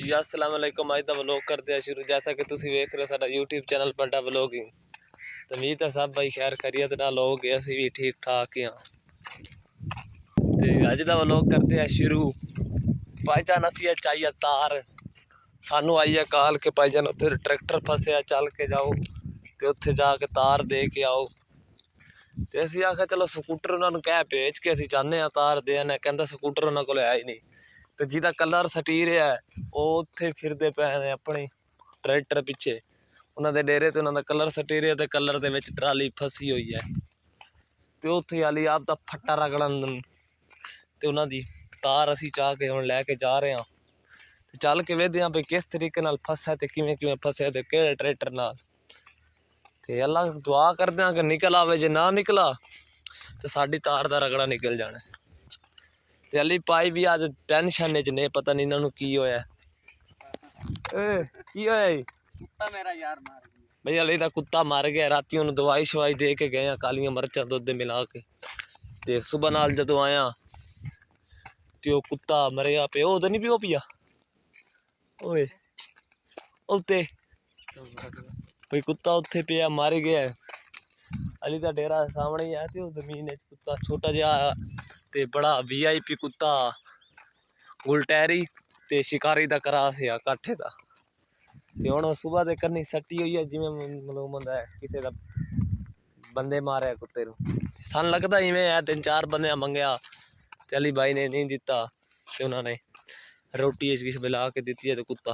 जी अस्सलाम वालेकुम। अज का व्लॉग करते हैं शुरू। जैसा कि तुम वेख रहे हो साडा यूट्यूब चैनल बड़ा व्लॉगिंग। तो उम्मीद है सब भाई खैर खैरियत नाल होगे, असीं भी ठीक ठाक ही हाँ। तो अज का व्लॉग करते हैं शुरू। भाईजान असीं चाहिए तार, सानू आई है कॉल के भाईजान उत्थे ट्रैक्टर फसिया, चल के जाओ तो उत्थे जाके तार दे के आओ। तो असीं आखिया चलो स्कूटर उन्होंने कह भेज के असीं चाहते तार दे आने, कहता स्कूटर उन्होंने को है ही नहीं। तो जिहदा कलर सटीर है वो उत्थे फिरदे पे ने अपनी ट्रैक्टर पिछे, उन्होंने डेरे तो उन्होंने कलर सटीरे तो कलर दे विच ट्राली फसी हुई है। तो उत्थे वाली आप दा फट्टा रगड़न तो उन्होंने तार असीं चाह के हुण लैके जा रहे हैं। तो चल के वेखदे भाई किस तरीके नाल फसा तो किवें किवें फसिया तो किहड़े ट्रैक्टर नाल। ते अल्लाह दुआ करदे कि निकल आवे, जे ना निकला तो साडी तार दा रगड़ा निकल जाना। ते अली पाई भी अज टेंशन च ने, पता नहीं इन्होंने की होया। की होया कुत्ता मेरा यार मार गया भाई, अली दा कुत्ता मर गया। राती उन्हें दवाई शवाई दे के गए, कालियां मरचां दुध मिला के। ते सुबह नाल जदों आया तो कुत्ता मरिया पे, ओ नहीं पियो पिया ओए उत्ते भाई कुत्ता उत्थे पिया मर गया। अली का डेरा सामने ही है। तो जमीन कुत्ता छोटा जिहा ते बड़ा VIP कुत्ता गुलटैरी ते शिकारी का क्रास है काठे का। तो हुण सुबह के कन्नी सट्टी हुई है, जिवें मालूम होंदा है किसी का बंदे मारे कुत्ते नूं। सन लगता इवें है, 3-4 बंदे मंगया तो अली भाई ने नहीं दिता, तो उन्होंने रोटी किश मिला के दी है। तो कुत्ता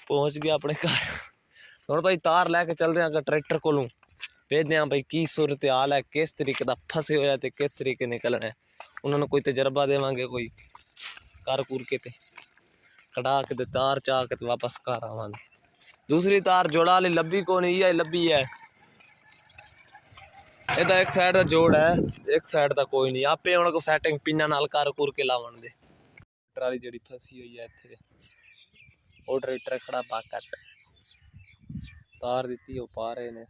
पहुँच गया अपने घर। हुण भाई तार लैके चलते हैं ट्रैक्टर कोलों, भेजते हैं भाई की सूरत हाल है, किस तरीके का फसे होया तो किस तरीके निकलना है। उन्होंने कोई तजर्बा देवांगे, कोई कर कुर के ते कढ़ा के ते तार चाह के ते वापस घर आवांगे। दूसरी तार जोड़ा वाली लभी को नहीं है, लभी है इहदा एक साइड का जोड़ है, एक साइड का कोई नहीं। आपे उन्होंने को सैटिंग पिना नाल कर कुर के लावन दे। ट्राली जी फसी हुई है इत्थे, वो ट्रैक्टर खड़ा बाकट तार दी वो पा रहे ने।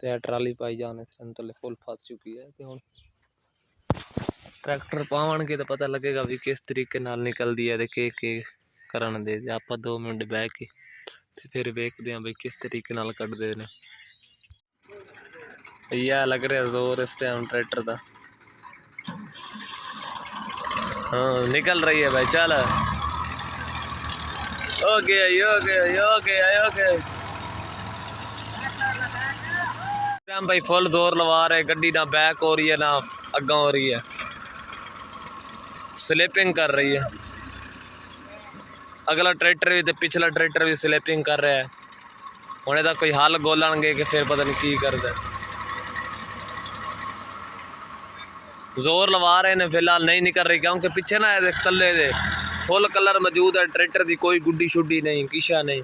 तो ट्राली पाई जाने से फुल फस चुकी है। तो हम ट्रैक्टर पावणगे तो पता लगेगा भी किस तरीके नाल निकलदी है, के करन दे। आप 2 मिनट बह के तो फिर वेखते हैं भाई किस तरीके नाल कटदे ने। यह लग रहा है जोर इस टाइम ट्रैक्टर का। हाँ निकल रही है भाई, चल ओके ओके ओके ओके। हम भाई फुल जोर लवा रहे, गड्डी ना बैक हो रही है ना अग्गा हो रही है, स्लिपिंग कर रही है। अगला ट्रैक्टर भी तो पिछला ट्रैक्टर भी स्लिपिंग कर रहा है। हुणे दा कोई हल गोलणगे कि फिर पता नहीं की करदा। जोर लवा रहे ने, फिलहाल नहीं निकल रही क्योंकि पीछे ना कल्ले दे फुल कलर मौजूद है ट्रैक्टर की, कोई गुड्डी शुड्डी नहीं किशा नहीं।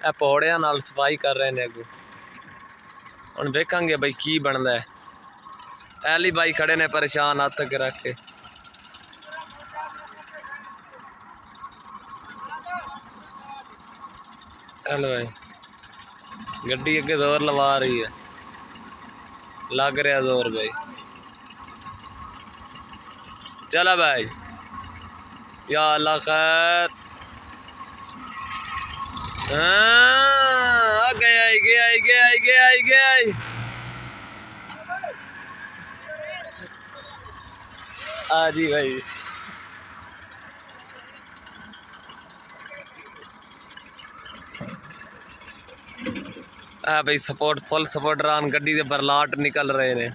ए पौड़ियां नाल सफाई कर रहे हैं अगू। हुण वेखांगे भाई की बनदा है। पहली भाई खड़े ने परेशान हथ अगे रख के। चल भाई गड्डी अगे जोर लवा रही है, लग रहा जोर भाई। चला भाई या अल्लाह खैर। गया गया गया गया गया। हाँ जी भाई भाई सपोर्ट फुल सपोर्ट रान गड्डी के बरलाट निकल रहे ने।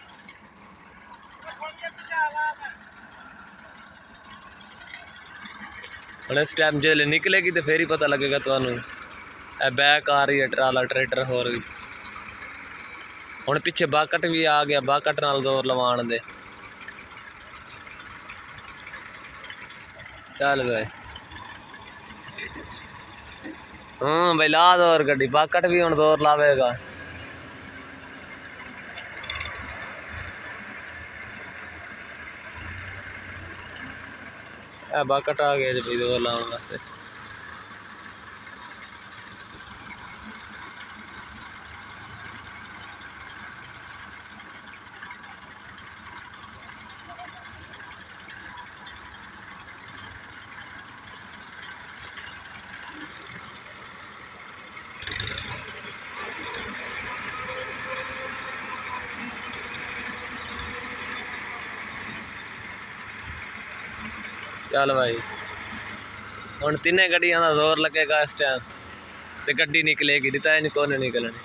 और इस टाइम जो निकलेगी तो फिर ही पता लगेगा तुहानू। बैक आ रही है ट्राला ट्रैक्टर हो रही। हुण पिछे बाकट भी आ गया, बाकट नाल जोर लवाण दे। चल भाई भाई ला जोर गड्डी, बाकट भी हुण जोर लावेगा। बाकट आ गया जी भाई जोर लाने वास्ते। चल भाई हुण तिन्ने गड्डियां दा जोर लगेगा इस टाइम ते गड्डी निकलेगी नहीं तो नहीं कौन निकलनी।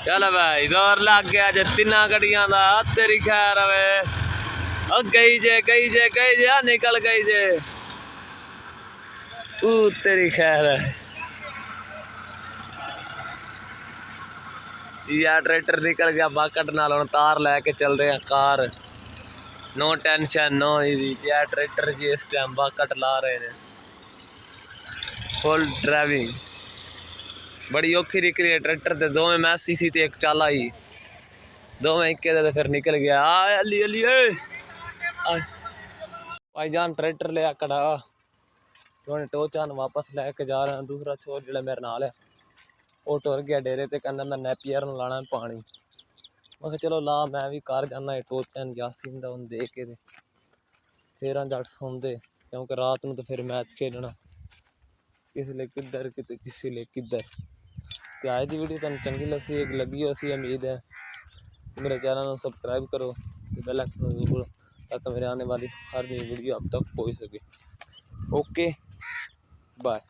चल भाई जोर लग गया जे तिना गड्डियां दा तेरी खैर हवे गई जे आ निकल गई जे तेरी खैर है यार ट्रैक्टर निकल गया बाकट नाल हुण तार लैके चल रहे हैं car no tension no easy यार ट्रैक्टर जी इस टाइम बाकट ला रहे हैं फुल ड्राइविंग बड़ी औखी निकली है ट्रैक्टर ते दोवें मैसी सी ते एक चाला ही दोवें इक्के दे फिर निकल गया आ अली अली भाईजान ट्रैक्टर ले आकड़ा हुण टोचान वापस लैके जा रहे हैं। दूसरा छोर जिहड़ा मेरे नाल है वो टुर गया डेरे ते कहंदा मैं नैपियर नूं लाना पानी मैं कहा चलो ला मैं भी घर जाना टोचन यासीन दा हुण दे के फिर जट सौंदे क्योंकि रात नूं तो फिर मैच खेलना किसी ले किधर किसी ले किधर। तो आज की वीडियो तुहानूं चंगी लगी हो सी उम्मीद है मेरे चैनल को सब्सक्राइब करो तो बेल आइकन जरूर ताकि मेरे आने वाली हर नई वीडियो अब तक पहुँच सके। Okay bye.